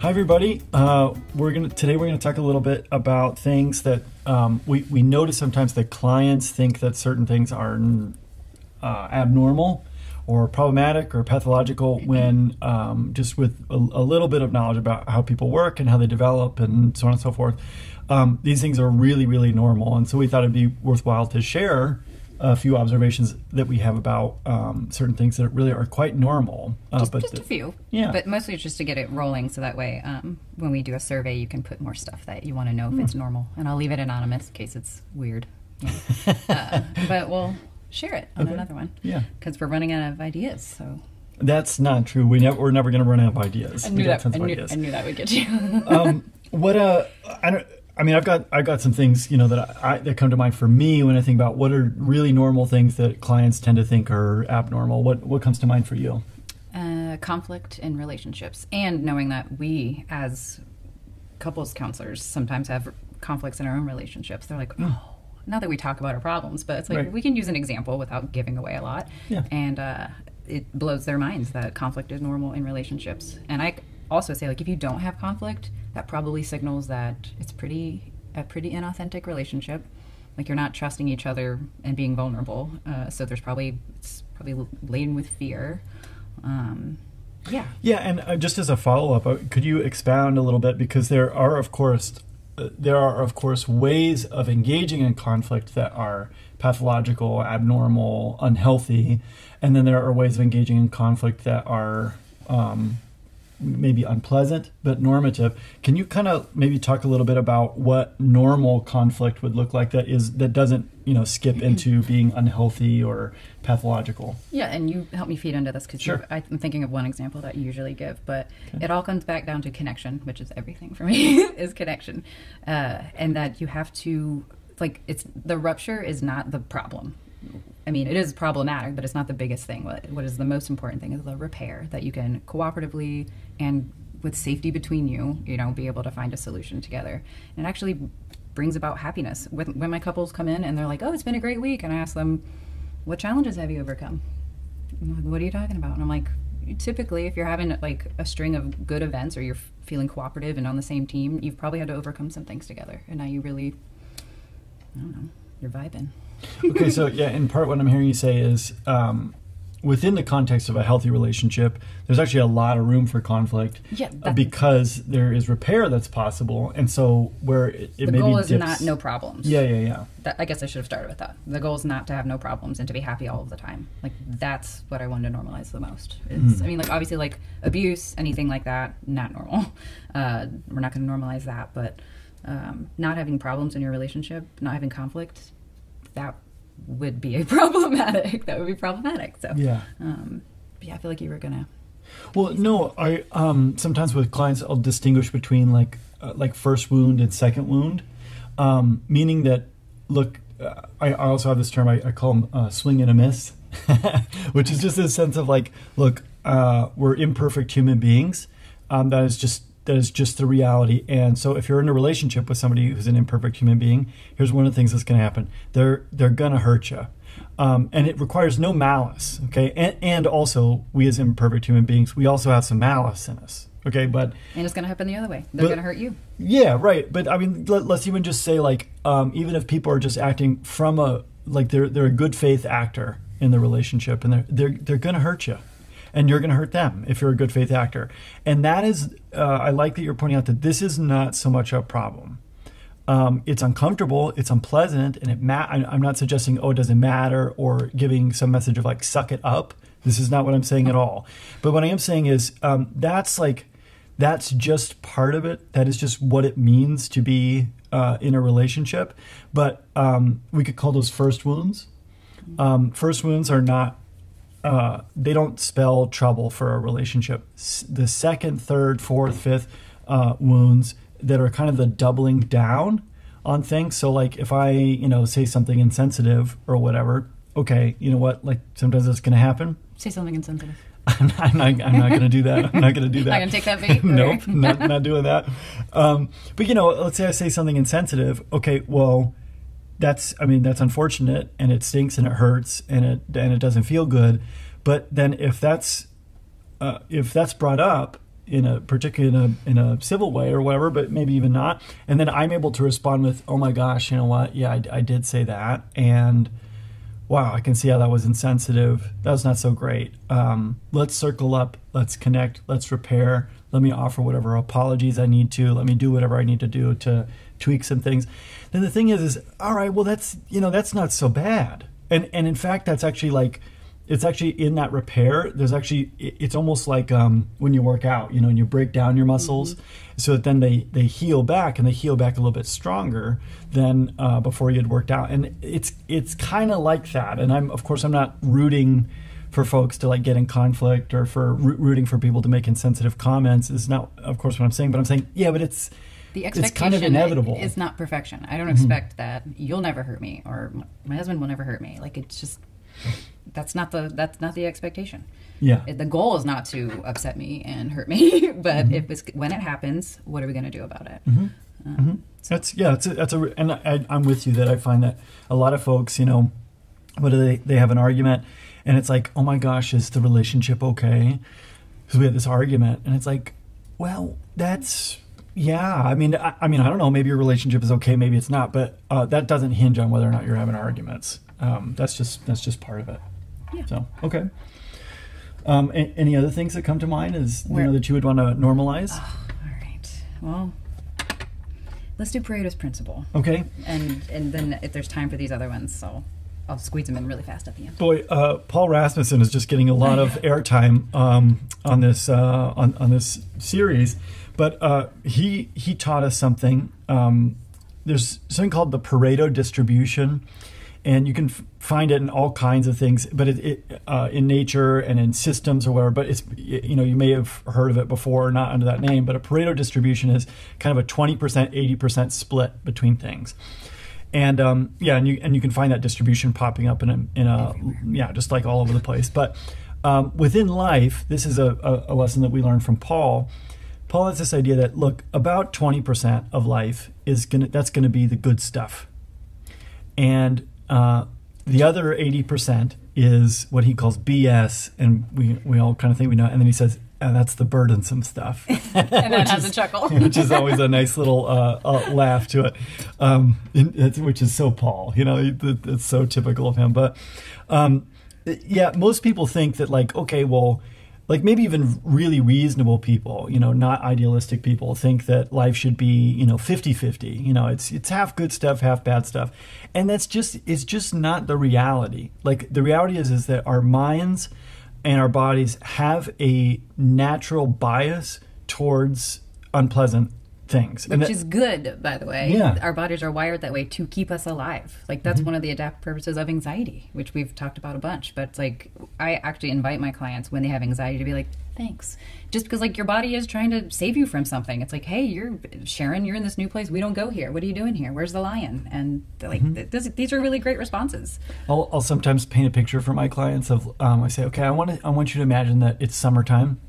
Hi everybody. Today we're gonna talk a little bit about things that we notice sometimes that clients think that certain things are abnormal or problematic or pathological when just with a little bit of knowledge about how people work and how they develop and so on and so forth. These things are really, really normal, and so we thought it'd be worthwhile to share a few observations that we have about certain things that really are quite normal. Just a few. Yeah. But mostly just to get it rolling so that way when we do a survey you can put more stuff that you want to know if it's normal. And I'll leave it anonymous in case it's weird. Yeah. But we'll share it on another one. Yeah. Because we're running out of ideas. So that's not true. We're never going to run out of ideas. I knew that would get you. I've got some things, that come to mind for me when I think about what are really normal things that clients tend to think are abnormal. What comes to mind for you? Conflict in relationships, and knowing that we as couples counselors sometimes have conflicts in our own relationships. They're like, oh, not that we talk about our problems, but it's like we can use an example without giving away a lot. Yeah. And it blows their minds that conflict is normal in relationships. And I also say, like, if you don't have conflict, that probably signals that it's a pretty inauthentic relationship. Like, you're not trusting each other and being vulnerable. So it's probably laden with fear. Yeah, and just as a follow-up, could you expound a little bit, because there are of course ways of engaging in conflict that are pathological, abnormal, unhealthy, and then there are ways of engaging in conflict that are maybe unpleasant but normative. Can you kind of maybe talk a little bit about what normal conflict would look like that doesn't skip into being unhealthy or pathological? Yeah, and you help me feed into this because I'm thinking of one example that you usually give, but it all comes back down to connection, which is everything for me is connection, and that you have to the rupture is not the problem. I mean, it is problematic, but it's not the biggest thing. What is the most important thing is the repair, that you can cooperatively and with safety between you, be able to find a solution together. And it actually brings about happiness. When my couples come in and they're like, oh, it's been a great week, and I ask them, what challenges have you overcome? And like, what are you talking about? And I'm like, typically, if you're having like a string of good events or you're feeling cooperative and on the same team, you've probably had to overcome some things together. And now you really, I don't know, you're vibing. Okay, so in part what I'm hearing you say is within the context of a healthy relationship, there's actually a lot of room for conflict because there is repair that's possible, and so where it maybe the goal is not no problems. Yeah. I guess I should have started with that. The goal is not to have no problems and to be happy all of the time. Like, that's what I want to normalize the most. I mean, like, obviously, like abuse, anything like that, not normal. We're not going to normalize that, but not having problems in your relationship, not having conflict, that would be problematic. That would be problematic. So I feel like you were gonna. Well, no, I sometimes with clients I'll distinguish between like first wound and second wound, meaning that I also have this term I call them swing and a miss, which is just a sense of like, look, we're imperfect human beings. That is just the reality. And so if you're in a relationship with somebody who's an imperfect human being, here's one of the things that's going to happen. They're going to hurt you. And it requires no malice, okay? And also, we as imperfect human beings, we also have some malice in us, okay? And it's going to happen the other way. They're going to hurt you. Yeah, right. But I mean, let's even just say even if people are just acting from they're a good faith actor in the relationship, and they're going to hurt you. And you're going to hurt them if you're a good faith actor. And that is, I like that you're pointing out that this is not so much a problem. It's uncomfortable, it's unpleasant, and I'm not suggesting, it doesn't matter, or giving some message of like, suck it up. This is not what I'm saying at all. But what I am saying is, that's just part of it. That is just what it means to be in a relationship. But we could call those first wounds. First wounds are not, they don't spell trouble for a relationship. The second, third, fourth, fifth wounds that are kind of the doubling down on things. So like if I, say something insensitive or whatever, okay, you know what? Like sometimes it's going to happen. Say something insensitive. I'm not going to do that. I'm not going to do that. Not going to take that bait? Nope, not doing that. But let's say I say something insensitive. Okay, well, that's unfortunate, and it stinks and it hurts and it doesn't feel good. But then if that's brought up particularly in a civil way or whatever, but maybe even not. And then I'm able to respond with, oh my gosh, you know what? Yeah, I did say that. And wow, I can see how that was insensitive. That was not so great. Let's circle up. Let's connect. Let's repair. Let me offer whatever apologies I need to. Let me do whatever I need to do to tweak some things. Then the thing is all right, well, that's not so bad. And in fact, that's actually like, it's actually in that repair. There's actually, it's almost like when you work out, and you break down your muscles, so that then they heal back, and they heal back a little bit stronger than before you had worked out. And it's kind of like that. And I'm not rooting for folks to like get in conflict, or for rooting for people to make insensitive comments. Is not, of course, what I'm saying. But I'm saying, yeah, but it's kind of inevitable. It's not perfection. I don't expect that you'll never hurt me, or my husband will never hurt me. Like, it's just, that's not the expectation. Yeah. The goal is not to upset me and hurt me, but when it happens, what are we going to do about it? And I'm with you that I find that a lot of folks, they have an argument, and it's like, oh my gosh, is the relationship okay? Because we had this argument, and it's like, well, that's. Yeah, I mean, I don't know. Maybe your relationship is okay, maybe it's not, but that doesn't hinge on whether or not you're having arguments. That's just part of it. Yeah. So okay. Any other things that come to mind that you would want to normalize? Oh, all right. Well, let's do Pareto's principle. Okay. And then if there's time for these other ones, so I'll squeeze them in really fast at the end. Boy, Paul Rasmussen is just getting a lot of airtime on this series. But he taught us something. There's something called the Pareto distribution, and you can find it in all kinds of things, but it in nature and in systems or whatever. But it's you may have heard of it before, not under that name. But a Pareto distribution is kind of a 20%, 80% split between things. And and you can find that distribution popping up in a just like all over the place. But within life, this is a lesson that we learned from Paul. Paul has this idea that, look, about 20% of life that's going to be the good stuff. And the other 80% is what he calls BS, and we all kind of think we know. And then he says, that's the burdensome stuff. And that has a chuckle. Which is always a nice little laugh to it, which is so Paul. It's so typical of him. But most people think that, like, okay, well, like maybe even really reasonable people, not idealistic people, think that life should be, 50-50. It's half good stuff, half bad stuff. And it's just not the reality. Like, the reality is that our minds and our bodies have a natural bias towards unpleasant things. Which is good, by the way. Yeah. Our bodies are wired that way to keep us alive. Like, that's one of the adaptive purposes of anxiety, which we've talked about a bunch. But it's like, I actually invite my clients when they have anxiety to be like, thanks. Just because, like, your body is trying to save you from something. It's like, hey, you're Sharon, you're in this new place. We don't go here. What are you doing here? Where's the lion? And they're like, these are really great responses. I'll sometimes paint a picture for my clients of, I say, okay, I want you to imagine that it's summertime.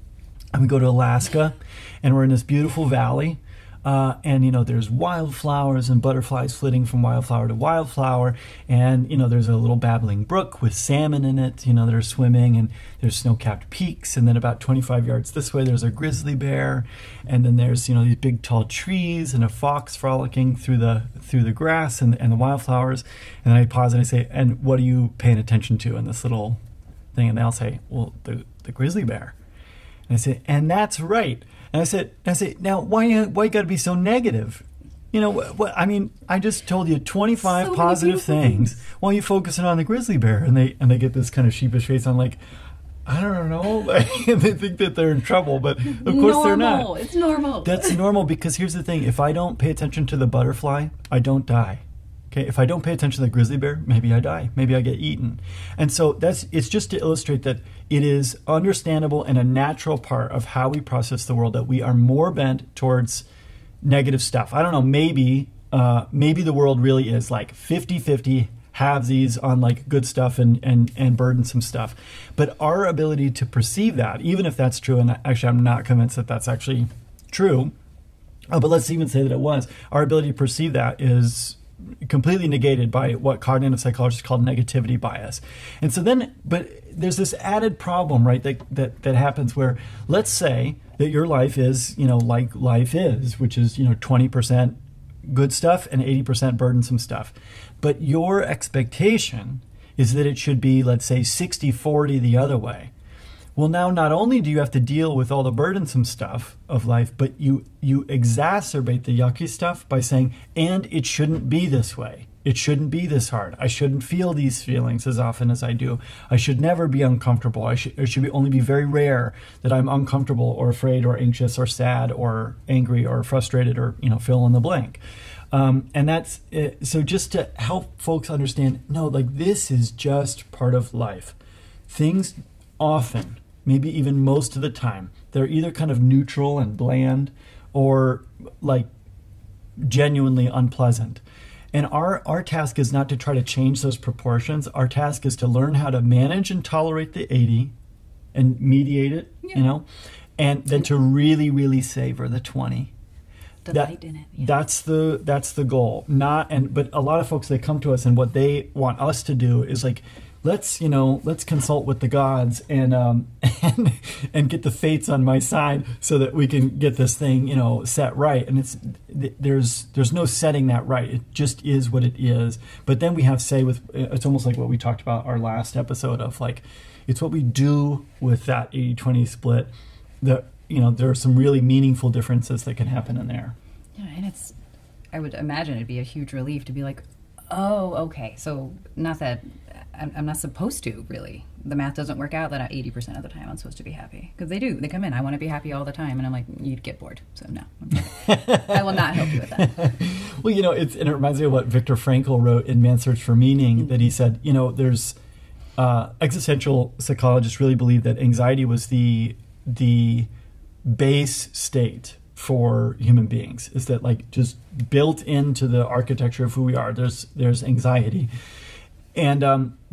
And we go to Alaska, and we're in this beautiful valley. And there's wildflowers and butterflies flitting from wildflower to wildflower, and there's a little babbling brook with salmon in it, that are swimming, and there's snow-capped peaks, and then about 25 yards this way there's a grizzly bear, and then there's these big tall trees and a fox frolicking through the grass and the wildflowers. And then I pause and I say, and what are you paying attention to in this little thing? And they'll say, well, the grizzly bear. And I say, and that's right. And I said, now why you got to be so negative? I just told you 25 so positive things while you're focusing on the grizzly bear, and they get this kind of sheepish face on, like, I don't know. They think that they're in trouble, but of course they're not. It's normal. That's normal, because here's the thing: if I don't pay attention to the butterfly, I don't die. Okay, if I don't pay attention to the grizzly bear, maybe I die. Maybe I get eaten. And so it's just to illustrate that it is understandable and a natural part of how we process the world that we are more bent towards negative stuff. I don't know, maybe the world really is like 50-50 halvesies on like good stuff and burdensome stuff. But our ability to perceive that, even if that's true, and actually I'm not convinced that that's actually true, but let's even say that it was, our ability to perceive that is completely negated by what cognitive psychologists call negativity bias. And so then, but there's this added problem, right, that happens where, let's say that your life is, like life is, which is, 20% good stuff and 80% burdensome stuff. But your expectation is that it should be, let's say, 60-40 the other way. Well, now not only do you have to deal with all the burdensome stuff of life, but you exacerbate the yucky stuff by saying, and it shouldn't be this way. It shouldn't be this hard. I shouldn't feel these feelings as often as I do. I should never be uncomfortable. It should only be very rare that I'm uncomfortable or afraid or anxious or sad or angry or frustrated or, fill in the blank. And that's so just to help folks understand, no, like this is just part of life. Things often, maybe even most of the time, they're either kind of neutral and bland or like genuinely unpleasant. And our task is not to try to change those proportions. Our task is to learn how to manage and tolerate the 80 and mediate it, and then to really, really savor the 20. Delight in it. Yeah. That's the goal. But a lot of folks, they come to us and what they want us to do is like, let's consult with the gods and get the fates on my side so that we can get this thing, set right. And there's no setting that right. It just is what it is. But then we have it's almost like what we talked about our last episode of like, it's what we do with that 80-20 split that, there are some really meaningful differences that can happen in there. Yeah, and I would imagine it'd be a huge relief to be like, oh, okay, so not that I'm not supposed to, really. The math doesn't work out that 80% of the time I'm supposed to be happy. Because they do. They come in, I want to be happy all the time. And I'm like, you'd get bored. So no, I will not help you with that. Well, it reminds me of what Viktor Frankl wrote in Man's Search for Meaning, that he said, there's existential psychologists really believe that anxiety was the base state for human beings, is that like just built into the architecture of who we are, there's anxiety. And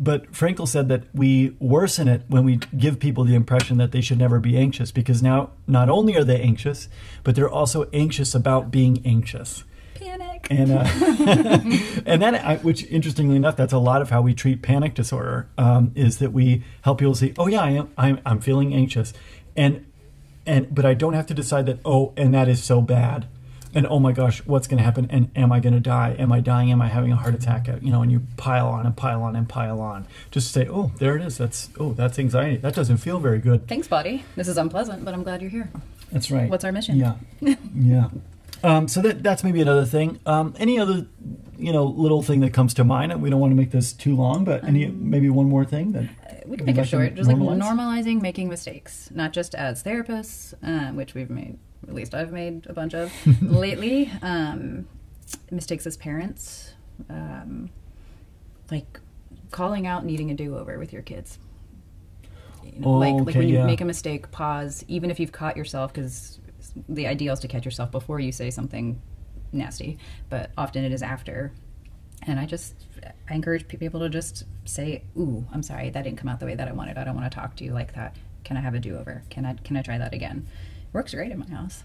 but Frankl said that we worsen it when we give people the impression that they should never be anxious, because now not only are they anxious, but they're also anxious about being anxious. Panic. And and that, which interestingly enough, that's a lot of how we treat panic disorder, is that we help people say, oh yeah, I'm feeling anxious, but I don't have to decide that, and that is so bad. And oh my gosh, what's going to happen? And am I going to die? Am I dying? Am I having a heart attack? And you pile on and pile on and pile on. Just to say, oh, there it is. That's anxiety. That doesn't feel very good. Thanks, buddy. This is unpleasant, but I'm glad you're here. That's right. What's our mission? Yeah, yeah. So that's maybe another thing. Any other, little thing that comes to mind? We don't want to make this too long, but maybe one more thing that we can make it short. Just like normalizing making mistakes, not just as therapists, which we've made. At least I've made a bunch of lately. Mistakes as parents, like calling out needing a do-over with your kids. Like when you make a mistake, pause, even if you've caught yourself, because the ideal is to catch yourself before you say something nasty, but often it is after. And I encourage people to just say, ooh, I'm sorry, that didn't come out the way that I wanted. I don't want to talk to you like that. Can I have a do-over? Can I try that again? Works great in my house.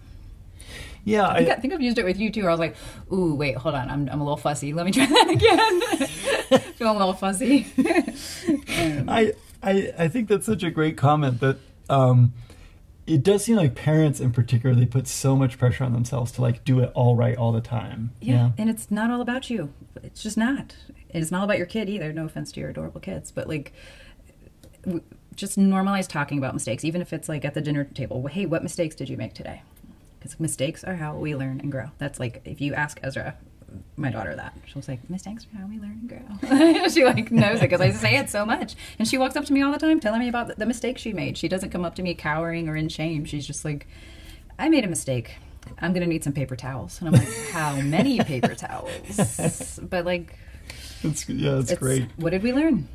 Yeah, I think I've used it with you too. I was like, "Ooh, wait, hold on, I'm a little fussy. Let me try that again." Feeling a little fussy. I think that's such a great comment that it does seem like parents in particular, they put so much pressure on themselves to like do it all right all the time. Yeah, and it's not all about you. It's just not. It's not about your kid either. No offense to your adorable kids, but like. Just normalize talking about mistakes, even if it's like at the dinner table. Hey, what mistakes did you make today? Because mistakes are how we learn and grow. That's like, if you ask Ezra, my daughter, that, she'll say, mistakes are how we learn and grow. She like knows it because I say it so much. And she walks up to me all the time telling me about the mistakes she made. She doesn't come up to me cowering or in shame. She's just like, I made a mistake. I'm going to need some paper towels. And I'm like, how many paper towels? But like... It's great. What did we learn?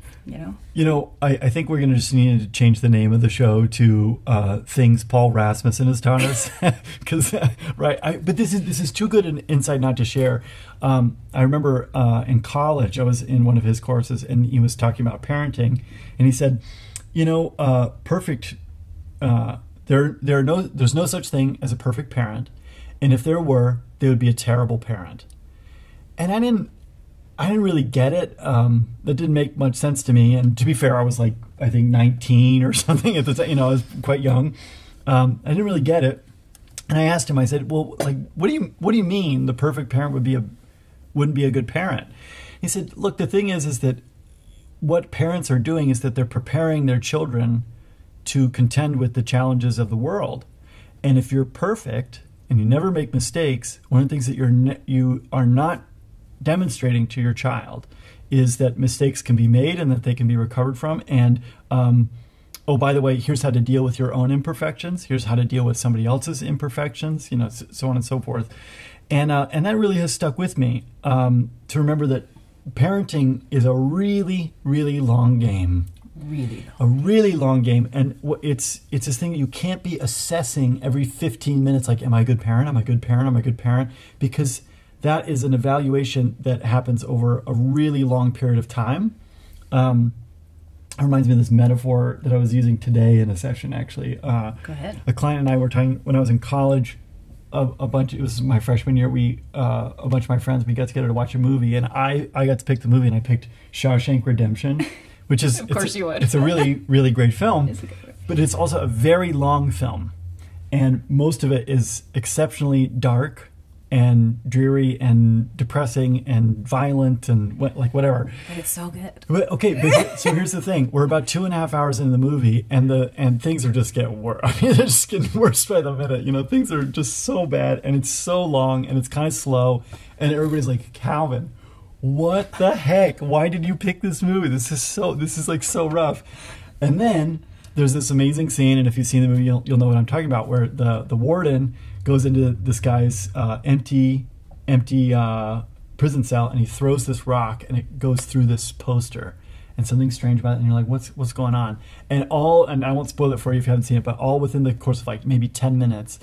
I think we're going to just need to change the name of the show to Things Paul Rasmussen has taught us, because but this is too good an insight not to share. I remember in college I was in one of his courses and he was talking about parenting, and he said, perfect. There's no such thing as a perfect parent, and if there were, they would be a terrible parent. And I didn't I didn't really get it. That didn't make much sense to me. And to be fair, I was like, I think 19 or something at the time. I was quite young. I didn't really get it. And I asked him, I said, well, like, what do you mean the perfect parent wouldn't be a good parent? He said, look, the thing is that what parents are doing is that they're preparing their children to contend with the challenges of the world. And if you're perfect and you never make mistakes, one of the things that you are not demonstrating to your child is that mistakes can be made and that they can be recovered from. And oh, by the way, here's how to deal with your own imperfections. Here's how to deal with somebody else's imperfections, so on and so forth. And that really has stuck with me, to remember that parenting is a really, really long game. A really long game. And it's this thing that you can't be assessing every 15 minutes, like, am I a good parent? Am I a good parent? Am I a good parent? Because that is an evaluation that happens over a really long period of time. It reminds me of this metaphor that I was using today in a session, actually. Go ahead. A client and I were talking, when I was in college, it was my freshman year, a bunch of my friends, we got together to watch a movie, and I got to pick the movie, and I picked Shawshank Redemption, which is, of course you would. It's a really, really great film, It's a good one. but it's also a very long film, and most of it is exceptionally dark and dreary and depressing and violent and whatever. But it's so good. So here's the thing: we're about 2.5 hours into the movie, and things are just getting worse. I mean, they're just getting worse by the minute. Things are just so bad, and it's so long, and it's kind of slow, and everybody's like, Calvin, what the heck? Why did you pick this movie? This is like so rough. And then there's this amazing scene, and if you've seen the movie, you'll know what I'm talking about, where the warden goes into this guy's empty prison cell, and he throws this rock, and it goes through this poster, and something's strange about it, and you're like, what's going on? And I won't spoil it for you if you haven't seen it, but all within the course of like maybe 10 minutes,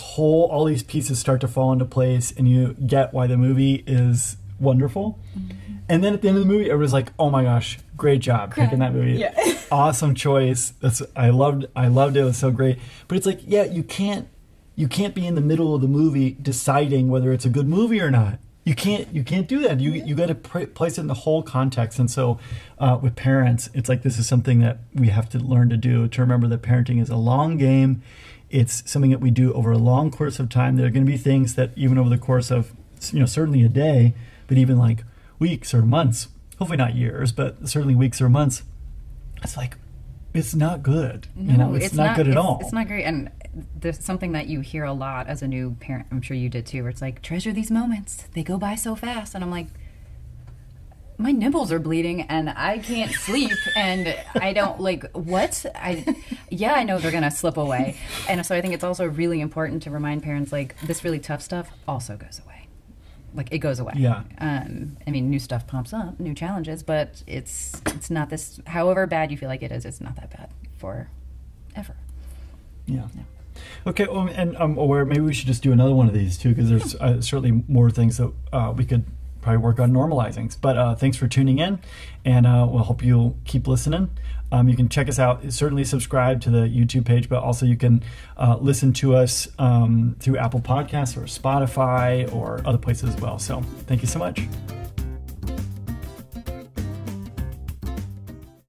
all these pieces start to fall into place, and you get why the movie is wonderful. Mm-hmm. And then at the end of the movie, everybody's like, oh my gosh, great job picking that movie. Yeah. Awesome choice. I loved it. It was so great. But it's like, yeah, you can't be in the middle of the movie deciding whether it's a good movie or not. You can't do that. You got to place it in the whole context. And so with parents, it's like this is something that we have to learn to do, to remember that parenting is a long game. It's something that we do over a long course of time. There are going to be things that even over the course of, certainly a day, but even like weeks or months, hopefully not years, but certainly weeks or months, it's like, it's not good. It's not good at all. It's not great. And there's something that you hear a lot as a new parent, I'm sure you did too, where it's like, treasure these moments. They go by so fast. And I'm like, my nipples are bleeding and I can't sleep and I don't what? I know they're going to slip away. And so I think it's also really important to remind parents, like, this really tough stuff also goes away. Like, it goes away. Yeah. New stuff pops up, new challenges, but it's not this, however bad you feel like it is, it's not that bad forever. Yeah. Okay, well, and I'm aware maybe we should just do another one of these too, because there's certainly more things that we could probably work on normalizing. But thanks for tuning in, and we'll hope you'll keep listening. You can check us out. Certainly subscribe to the YouTube page, but also you can listen to us through Apple Podcasts or Spotify or other places as well. So thank you so much.